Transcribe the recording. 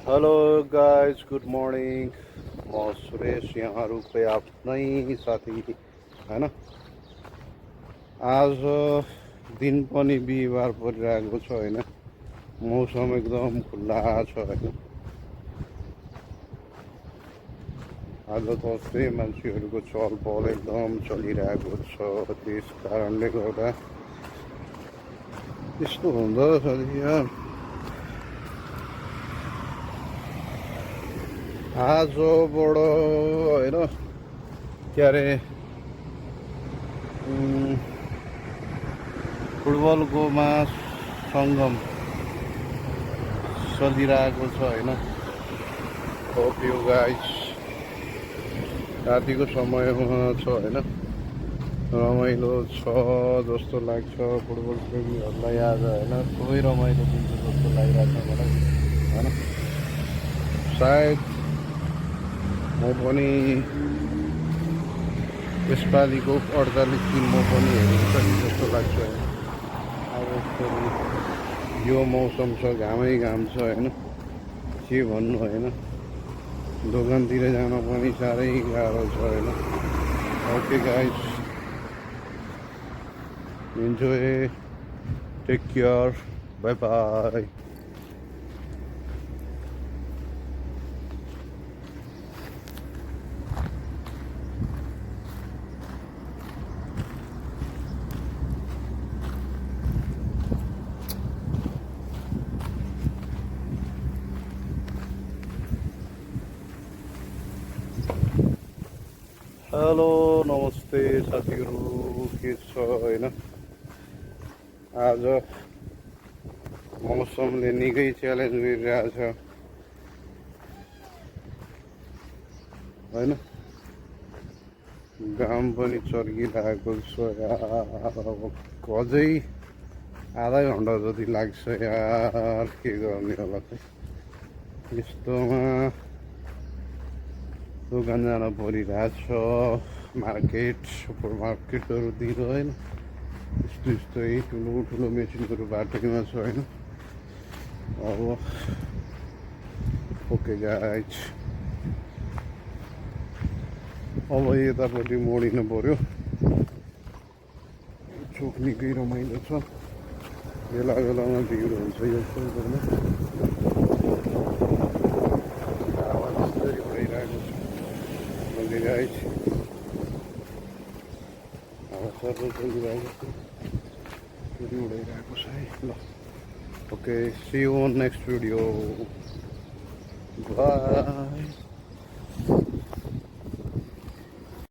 Hello guys, good morning. म सुरेश यहाँहरूको आफ्नै साथी होइन। आज दिन पनि बिहिबार परिरहेको छ होइन। मौसम एकदम खुल्ला छ होइन। आज दसैँ मान्छेहरूको चहलपहल एकदम चलिरहेको छ। त्यस कारणले गर्दा यस्तो हुँदो रहेछ यार। आजबाट होइन के अरे फुटबलको सङ्गम चलिरहेको छ होइन। होप यु गाइस रातिको समयमा छ होइन। रमाइलो छ जस्तो लाग्छ फुटबल प्रेमीहरूलाई आज होइन। खुबै रमाइलो दिन्छ जस्तो लागिरहेको छ मलाई होइन। सायद म पनि यसपालिको 48 दिन म पनि हेरिन्छ जस्तो लाग्छ होइन। अब यो मौसम छ, घामै घाम छ होइन। के भन्नु होइन, दोकानतिर जान पनि साह्रै गाह्रो छ होइन। Okay guys, enjoy, take care, bye bye. Hello नमस्ते साथीहरू, के छ होइन। आज मौसमले निकै च्यालेन्ज गरिरहेछ होइन। घाम पनि चर्किरहेको छ यार। अझै आधा घन्टा जति लाग्छ यार, के गर्ने होला चाहिँ। यस्तोमा दोकान जान परिरहेछ, मार्केट सुपर मार्केटहरूतिर होइन। यस्तै ठुलो ठुलो मेसिनहरू बाटोमा छ होइन। अब ओके गाइज, अब यतापट्टि मोडिनु पऱ्यो। चोक निकै रमाइलो छ, बेला बेलामा भिड हुन्छ यो चोकहरूमा। हावा त्यसरी भइरहेको छ। ओके गाइज, हावा सर्व चलिरहेको छ, फेरि उडाइरहेको छ है ल। Okay, see you on next video, by.